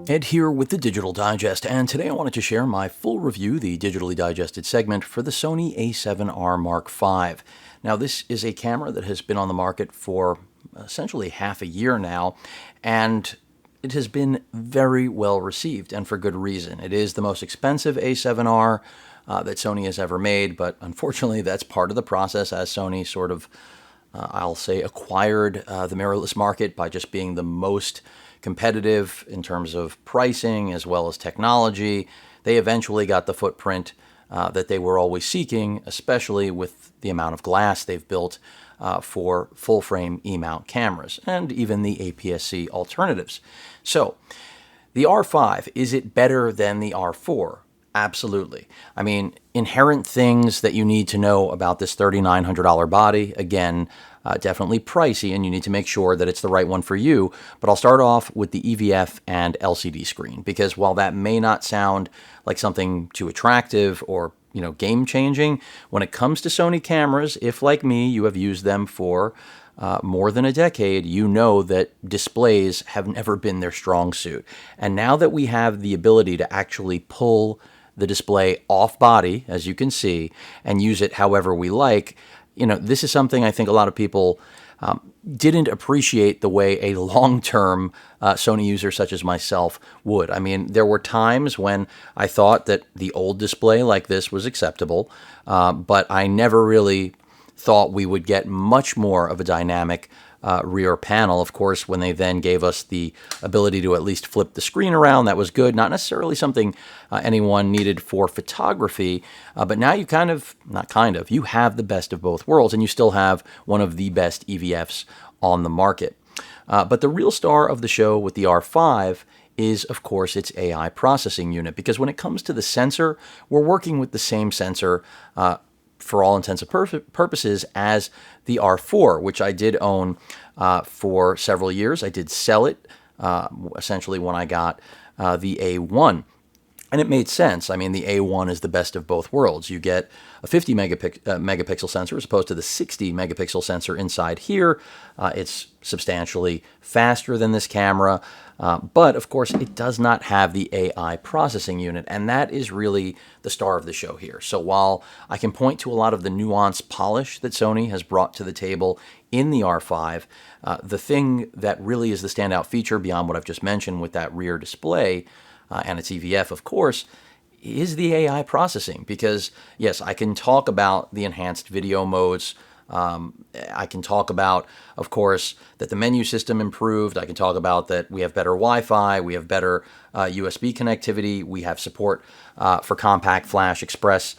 Ed here with the Digital Digest, and today I wanted to share my full review, the digitally digested segment for the Sony a7R Mark V. Now, this is a camera that has been on the market for essentially half a year now, and it has been very well received, and for good reason. It is the most expensive a7R that Sony has ever made, but unfortunately that's part of the process as Sony sort of, I'll say, acquired the mirrorless market by just being the most competitive in terms of pricing as well as technology. They eventually got the footprint that they were always seeking, especially with the amount of glass they've built for full-frame E-mount cameras and even the APS-C alternatives. So, the R5, is it better than the R4? Absolutely. I mean, inherent things that you need to know about this $3,900 body, again, definitely pricey, and you need to make sure that it's the right one for you. But I'll start off with the EVF and LCD screen, because while that may not sound like something too attractive or game-changing, when it comes to Sony cameras, if like me, you have used them for more than a decade, you know that displays have never been their strong suit. And now that we have the ability to actually pull the display off body, as you can see, and use it however we like, this is something I think a lot of people didn't appreciate the way a long-term Sony user such as myself would. I mean, there were times when I thought that the old display like this was acceptable, but I never really thought we would get much more of a dynamic rear panel. Of course, when they then gave us the ability to at least flip the screen around, that was good. Not necessarily something anyone needed for photography, but now you you have the best of both worlds, and you still have one of the best EVFs on the market. But the real star of the show with the R5 is, of course, its AI processing unit, because when it comes to the sensor, we're working with the same sensor for all intents and purposes as the R4, which I did own for several years. I did sell it essentially when I got the A1. And it made sense. I mean, the A1 is the best of both worlds. You get a 50 megapixel sensor as opposed to the 60 megapixel sensor inside here. It's substantially faster than this camera, but of course it does not have the AI processing unit, and that is really the star of the show here. So while I can point to a lot of the nuanced polish that Sony has brought to the table in the R5, the thing that really is the standout feature beyond what I've just mentioned with that rear display, and its EVF, of course, is the AI processing. Because, yes, I can talk about the enhanced video modes. I can talk about, of course, that the menu system improved. I can talk about that we have better Wi-Fi, we have better USB connectivity, we have support for compact flash express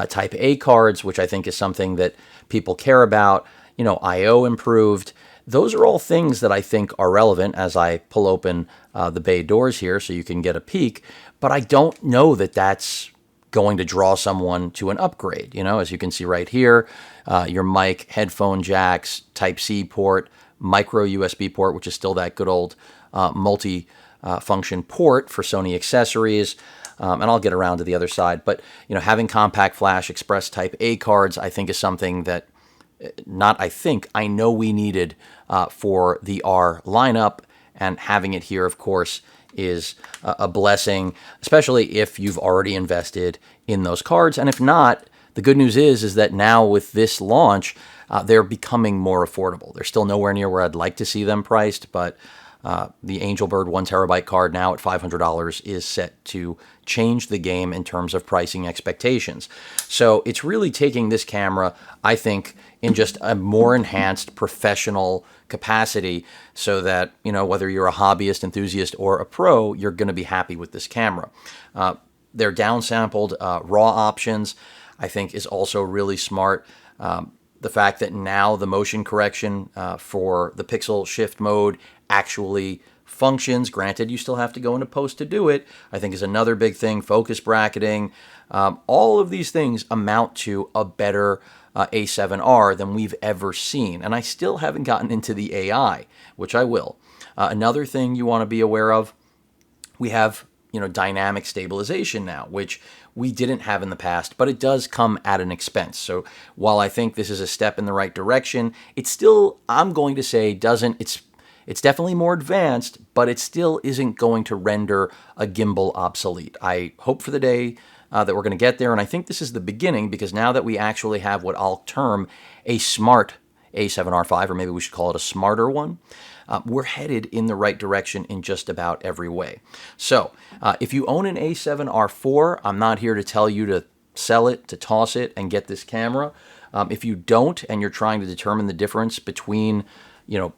type A cards, which I think is something that people care about. I/O improved. Those are all things that I think are relevant as I pull open the bay doors here so you can get a peek, but I don't know that that's going to draw someone to an upgrade. As you can see right here, your mic, headphone jacks, Type-C port, micro USB port, which is still that good old multi-function port for Sony accessories, and I'll get around to the other side. But, having compact flash express type A cards, I think is something that I know we needed for the R lineup, and having it here, of course, is a blessing, especially if you've already invested in those cards. And if not, the good news is that now with this launch, they're becoming more affordable. They're still nowhere near where I'd like to see them priced, but the Angelbird 1 terabyte card now at $500 is set to change the game in terms of pricing expectations. So it's really taking this camera, I think, in just a more enhanced professional capacity so that, whether you're a hobbyist, enthusiast, or a pro, you're going to be happy with this camera. Their downsampled RAW options, I think, is also really smart. The fact that now the motion correction for the pixel shift mode actually functions. Granted, you still have to go into post to do it, I think is another big thing. Focus bracketing. All of these things amount to a better a7R than we've ever seen. And I still haven't gotten into the AI, which I will. Another thing you want to be aware of, we have dynamic stabilization now, which we didn't have in the past, but it does come at an expense. So while I think this is a step in the right direction, it's still, I'm going to say, it's definitely more advanced, but it still isn't going to render a gimbal obsolete. I hope for the day that we're going to get there, and I think this is the beginning, because now that we actually have what I'll term a smart A7R5, or maybe we should call it a smarter one, we're headed in the right direction in just about every way. So if you own an A7R4, I'm not here to tell you to sell it, to toss it, and get this camera. If you don't, and you're trying to determine the difference between,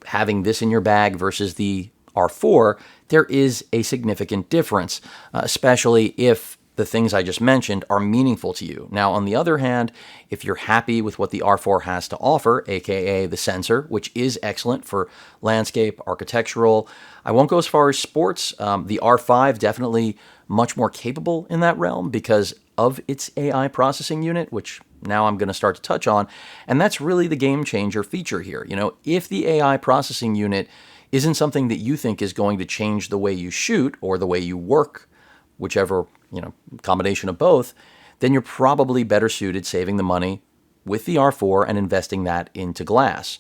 having this in your bag versus the R4, there is a significant difference, especially if the things I just mentioned are meaningful to you. Now, on the other hand, if you're happy with what the R4 has to offer, aka the sensor, which is excellent for landscape, architectural, I won't go as far as sports. The R5 definitely much more capable in that realm because of its AI processing unit, which now I'm going to start to touch on, and that's really the game changer feature here. If the AI processing unit isn't something that you think is going to change the way you shoot or the way you work, whichever, combination of both, then you're probably better suited saving the money with the R4 and investing that into glass.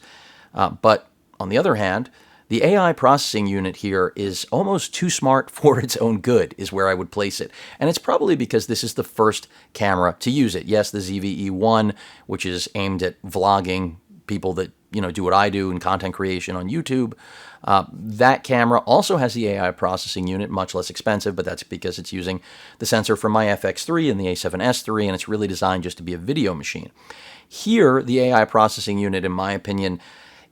But on the other hand, the AI processing unit here is almost too smart for its own good, is where I would place it. And it's probably because this is the first camera to use it. Yes, the ZVE1, which is aimed at vlogging, people that do what I do in content creation on YouTube. That camera also has the AI processing unit, much less expensive, but that's because it's using the sensor from my FX3 and the A7S III, and it's really designed just to be a video machine. Here, the AI processing unit, in my opinion,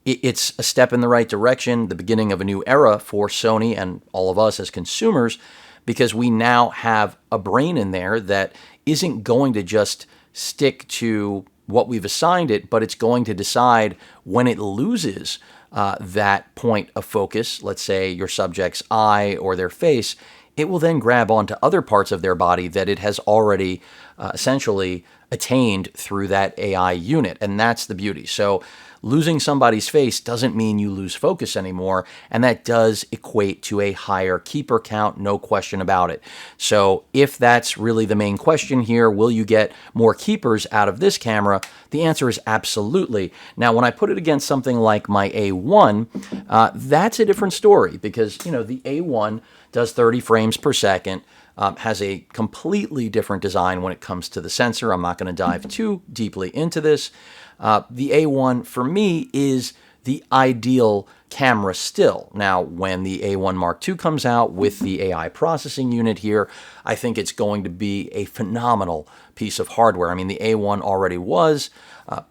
it's a step in the right direction, the beginning of a new era for Sony and all of us as consumers, because we now have a brain in there that isn't going to just stick to what we've assigned it, but it's going to decide when it loses that point of focus, let's say your subject's eye or their face, it will then grab onto other parts of their body that it has already essentially attained through that AI unit, and that's the beauty. So losing somebody's face doesn't mean you lose focus anymore, and that does equate to a higher keeper count, no question about it. So if that's really the main question here, will you get more keepers out of this camera? The answer is absolutely. Now, when I put it against something like my A1, that's a different story because, the A1 does 30 frames per second, has a completely different design when it comes to the sensor. I'm not going to dive too deeply into this. The A1, for me, is the ideal camera still. Now, when the A1 Mark II comes out with the AI processing unit here, I think it's going to be a phenomenal piece of hardware. I mean, the A1 already was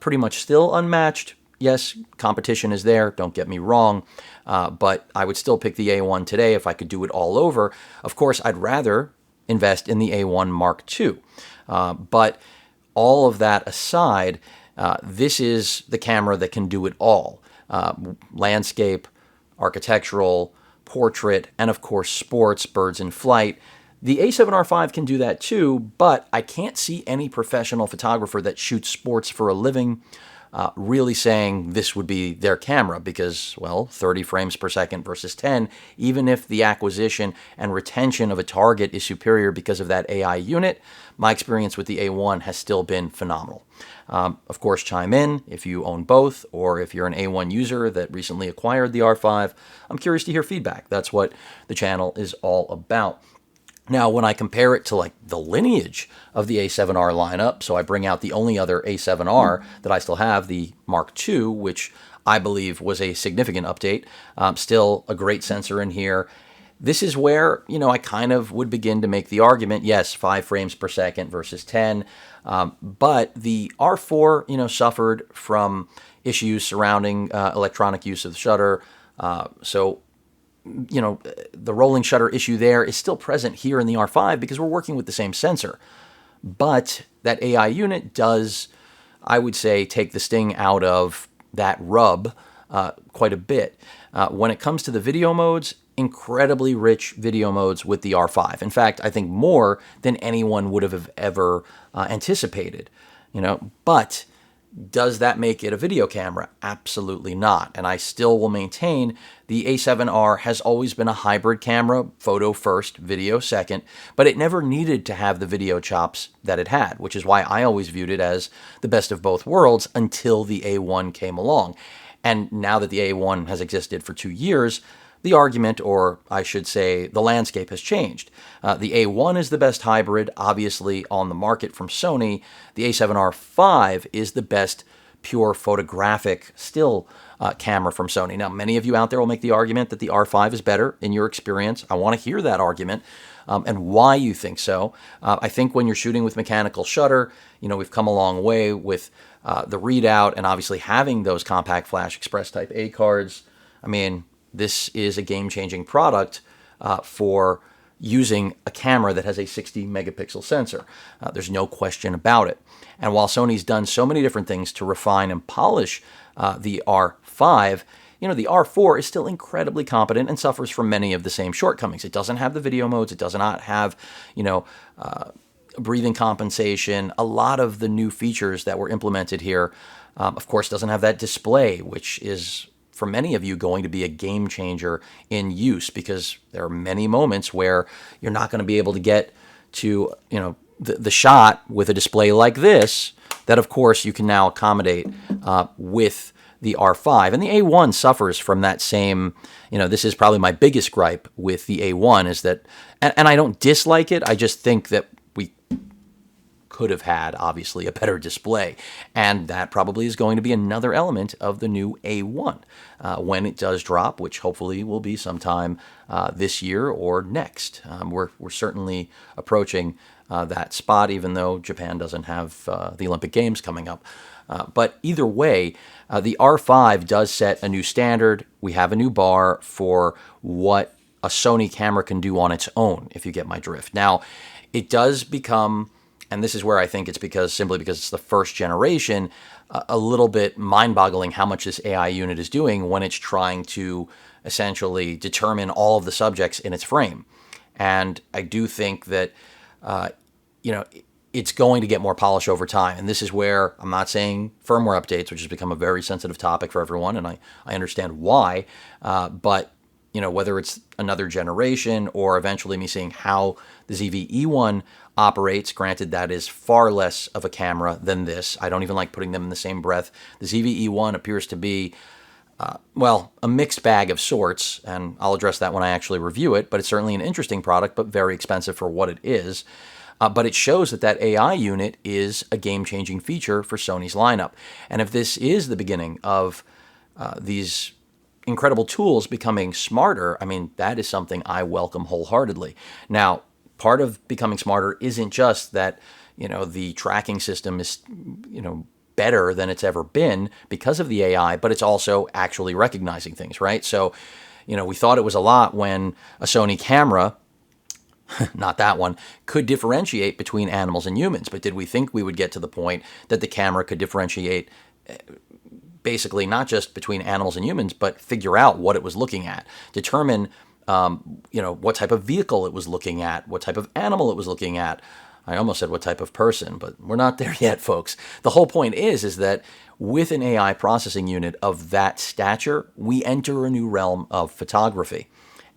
pretty much still unmatched. Yes, competition is there, don't get me wrong, but I would still pick the A1 today if I could do it all over. Of course, I'd rather invest in the A1 Mark II. But all of that aside, this is the camera that can do it all. Landscape, architectural, portrait, and of course sports, birds in flight. The A7R5 can do that too, but I can't see any professional photographer that shoots sports for a living really saying this would be their camera because, well, 30 frames per second versus 10, even if the acquisition and retention of a target is superior because of that AI unit, my experience with the A1 has still been phenomenal. Of course, chime in if you own both or if you're an A1 user that recently acquired the R5. I'm curious to hear feedback. That's what the channel is all about. Now, when I compare it to like the lineage of the A7R lineup, so I bring out the only other A7R that I still have, the Mark II, which I believe was a significant update, still a great sensor in here. This is where, I kind of would begin to make the argument, yes, 5 frames per second versus 10, but the R4, suffered from issues surrounding electronic use of the shutter, so the rolling shutter issue there is still present here in the R5 because we're working with the same sensor. But that AI unit does, I would say, take the sting out of that rub quite a bit. When it comes to the video modes, incredibly rich video modes with the R5. In fact, I think more than anyone would have ever anticipated. But Does that make it a video camera? Absolutely not. And I still will maintain the a7R has always been a hybrid camera, photo first, video second, but it never needed to have the video chops that it had, which is why I always viewed it as the best of both worlds until the A1 came along. And now that the A1 has existed for 2 years, the argument, or I should say the landscape, has changed. The A1 is the best hybrid, obviously on the market from Sony. The a7R5 is the best pure photographic still camera from Sony. Now, many of you out there will make the argument that the R5 is better in your experience. I want to hear that argument and why you think so. I think when you're shooting with mechanical shutter, we've come a long way with the readout and obviously having those compact flash express type A cards. I mean, this is a game-changing product for using a camera that has a 60 megapixel sensor. There's no question about it. And while Sony's done so many different things to refine and polish the R5, the R4 is still incredibly competent and suffers from many of the same shortcomings. It doesn't have the video modes. It does not have, breathing compensation. A lot of the new features that were implemented here, of course, doesn't have that display, which is, for many of you, going to be a game changer in use, because there are many moments where you're not going to be able to get to, the shot with a display like this that, of course, you can now accommodate with the R5. And the A1 suffers from that same, this is probably my biggest gripe with the A1 is that, and I don't dislike it, I just think that we could have had, obviously, a better display. And that probably is going to be another element of the new A1 when it does drop, which hopefully will be sometime this year or next. We're certainly approaching that spot, even though Japan doesn't have the Olympic Games coming up. But either way, the R5 does set a new standard. We have a new bar for what a Sony camera can do on its own, if you get my drift. Now, it does become, and this is where I think it's simply because it's the first generation, a little bit mind-boggling how much this AI unit is doing when it's trying to essentially determine all of the subjects in its frame. And I do think that, it's going to get more polish over time. And this is where I'm not saying firmware updates, which has become a very sensitive topic for everyone, and I understand why, but whether it's another generation or eventually me seeing how the ZV-E1 operates, granted that is far less of a camera than this. I don't even like putting them in the same breath. The ZV-E1 appears to be, a mixed bag of sorts, and I'll address that when I actually review it, but it's certainly an interesting product, but very expensive for what it is. But it shows that AI unit is a game-changing feature for Sony's lineup. And if this is the beginning of these incredible tools becoming smarter, I mean, that is something I welcome wholeheartedly. Now, part of becoming smarter isn't just that, the tracking system is, better than it's ever been because of the AI, but it's also actually recognizing things, right? So, we thought it was a lot when a Sony camera, not that one, could differentiate between animals and humans. But did we think we would get to the point that the camera could differentiate basically not just between animals and humans, but figure out what it was looking at, determine, what type of vehicle it was looking at, what type of animal it was looking at. I almost said what type of person, but we're not there yet, folks. The whole point is that with an AI processing unit of that stature, we enter a new realm of photography.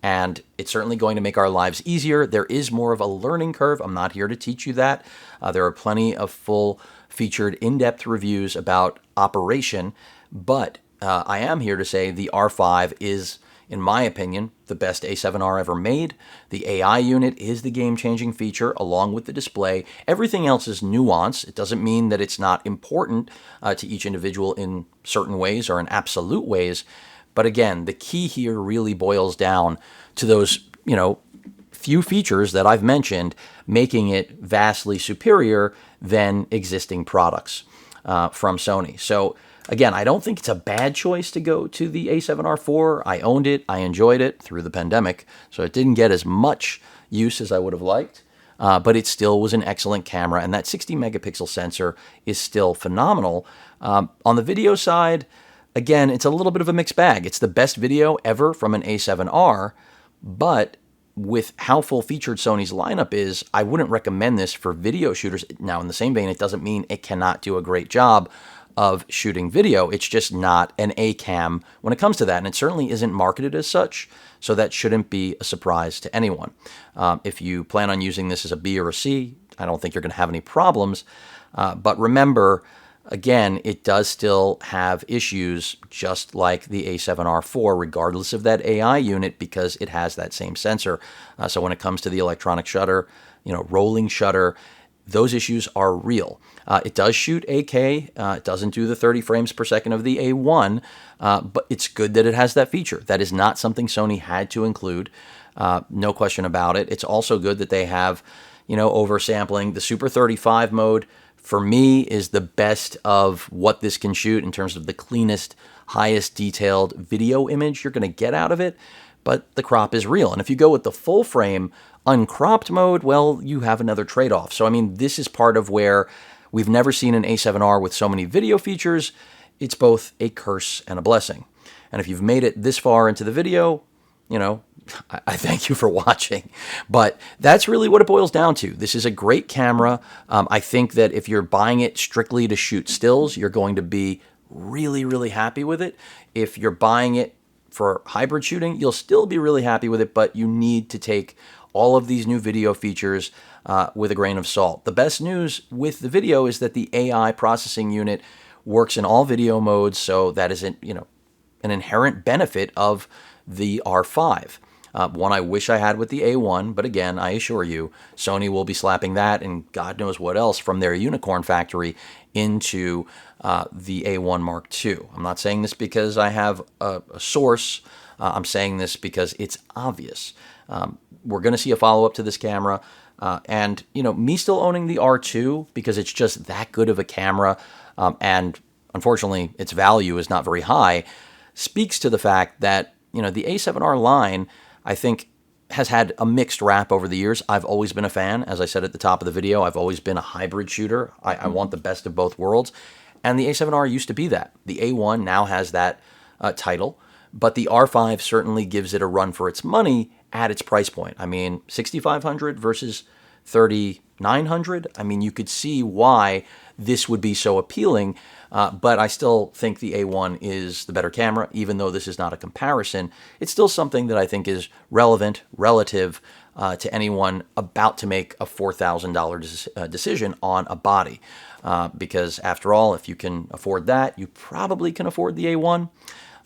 And it's certainly going to make our lives easier. There is more of a learning curve. I'm not here to teach you that. There are plenty of full-featured, in-depth reviews about operation. But I am here to say the R5 is, in my opinion, the best a7R ever made. The AI unit is the game-changing feature, along with the display. Everything else is nuance. It doesn't mean that it's not important to each individual in certain ways or in absolute ways. But again, the key here really boils down to those, few features that I've mentioned, making it vastly superior than existing products from Sony. So again, I don't think it's a bad choice to go to the a7R4. I owned it. I enjoyed it through the pandemic. So it didn't get as much use as I would have liked. But it still was an excellent camera. And that 60 megapixel sensor is still phenomenal. On the video side, again, it's a little bit of a mixed bag. It's the best video ever from an a7R, but with how full-featured Sony's lineup is, I wouldn't recommend this for video shooters. Now, in the same vein, it doesn't mean it cannot do a great job of shooting video. It's just not an A cam when it comes to that, and it certainly isn't marketed as such, so that shouldn't be a surprise to anyone. If you plan on using this as a B or a C, I don't think you're going to have any problems, but remember, again, it does still have issues just like the a7R IV, regardless of that AI unit, because it has that same sensor. So when it comes to the electronic shutter, rolling shutter, those issues are real. It does shoot 8K. It doesn't do the 30 frames per second of the A1, but it's good that it has that feature. That is not something Sony had to include. No question about it. It's also good that they have, oversampling. The Super 35 mode, for me, is the best of what this can shoot in terms of the cleanest, highest detailed video image you're going to get out of it. But the crop is real. And if you go with the full frame uncropped mode, well, you have another trade-off. So, this is part of where we've never seen an a7R with so many video features. It's both a curse and a blessing. And if you've made it this far into the video, I thank you for watching. But that's really what it boils down to. This is a great camera. I think that if you're buying it strictly to shoot stills, you're going to be really, really happy with it. If you're buying it for hybrid shooting, you'll still be really happy with it, but you need to take all of these new video features with a grain of salt. The best news with the video is that the AI processing unit works in all video modes, so that is an inherent benefit of the R5. One I wish I had with the A1, but again, I assure you, Sony will be slapping that and God knows what else from their unicorn factory into the A1 Mark II. I'm not saying this because I have a source. I'm saying this because it's obvious. We're going to see a follow-up to this camera. And, me still owning the R2 because it's just that good of a camera, and unfortunately its value is not very high, speaks to the fact that, the a7R line, I think, has had a mixed rap over the years. I've always been a fan. As I said at the top of the video, I've always been a hybrid shooter. I want the best of both worlds. And the a7R used to be that. The A1 now has that title, but the R5 certainly gives it a run for its money at its price point. $6,500 versus $3,900. You could see why this would be so appealing, but I still think the A1 is the better camera, even though this is not a comparison. It's still something that I think is relevant, relative to anyone about to make a $4,000 decision on a body. Because after all, if you can afford that, you probably can afford the A1.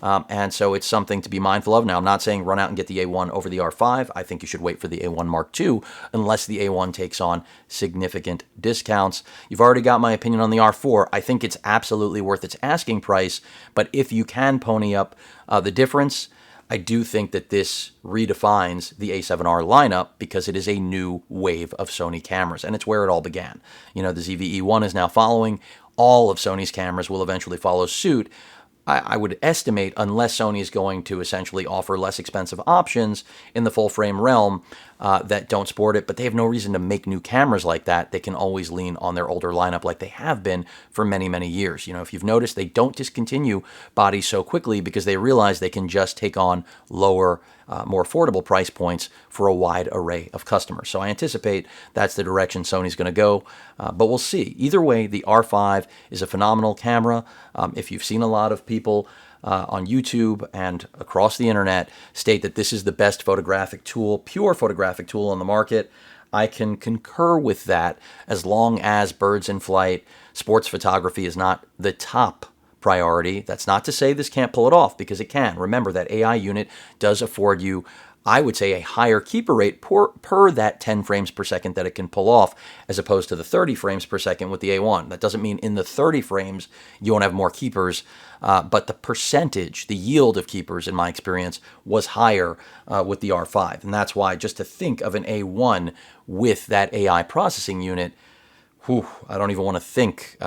And so it's something to be mindful of. Now, I'm not saying run out and get the A1 over the R5. I think you should wait for the A1 Mark II unless the A1 takes on significant discounts. You've already got my opinion on the R4. I think it's absolutely worth its asking price, but if you can pony up the difference, I do think that this redefines the a7R lineup because it is a new wave of Sony cameras, and it's where it all began. The ZV-E1 is now following. All of Sony's cameras will eventually follow suit. I would estimate, unless Sony is going to essentially offer less expensive options in the full-frame realm that don't sport it, but they have no reason to make new cameras like that. They can always lean on their older lineup like they have been for many, many years. If you've noticed, they don't discontinue bodies so quickly because they realize they can just take on lower, more affordable price points for a wide array of customers. So I anticipate that's the direction Sony's going to go, but we'll see. Either way, the R5 is a phenomenal camera. If you've seen a lot of people on YouTube and across the internet state that this is the best photographic tool, pure photographic tool on the market, I can concur with that as long as birds in flight, sports photography is not the top priority. That's not to say this can't pull it off, because it can. Remember, that AI unit does afford you, I would say, a higher keeper rate per that 10 frames per second that it can pull off, as opposed to the 30 frames per second with the A1. That doesn't mean in the 30 frames you won't have more keepers, but the percentage, the yield of keepers, in my experience, was higher with the R5. And that's why, just to think of an A1 with that AI processing unit, I don't even want to think,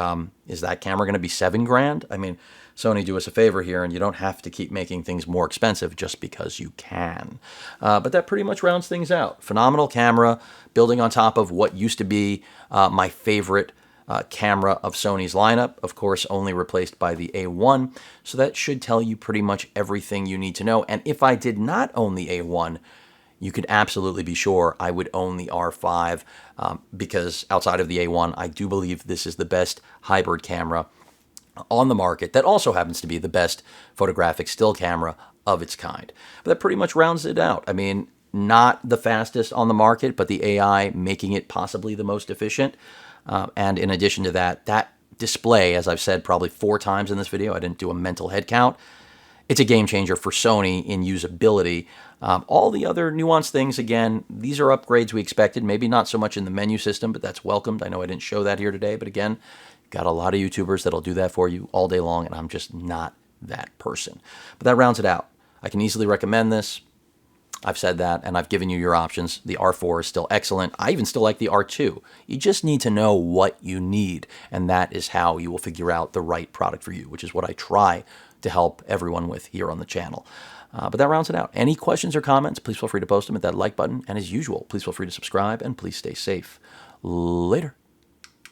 is that camera going to be $7,000? Sony, do us a favor here, and you don't have to keep making things more expensive just because you can. But that pretty much rounds things out. Phenomenal camera, building on top of what used to be my favorite camera of Sony's lineup, of course, only replaced by the A1. So that should tell you pretty much everything you need to know. And if I did not own the A1, you could absolutely be sure I would own the R5 because outside of the A1, I do believe this is the best hybrid camera on the market that also happens to be the best photographic still camera of its kind. But that pretty much rounds it out. I mean, not the fastest on the market, but the AI making it possibly the most efficient. And in addition to that, that display, as I've said probably 4 times in this video, I didn't do a mental head count, it's a game changer for Sony in usability. All the other nuanced things, again, these are upgrades we expected. Maybe not so much in the menu system, but that's welcomed. I know I didn't show that here today, but again, got a lot of YouTubers that'll do that for you all day long, and I'm just not that person. But that rounds it out. I can easily recommend this. I've said that, and I've given you your options. The R4 is still excellent. I even still like the R2. You just need to know what you need, and that is how you will figure out the right product for you, which is what I try to help everyone with here on the channel. But that rounds it out. Any questions or comments, please feel free to post them at that like button. And as usual, please feel free to subscribe, and please stay safe. Later.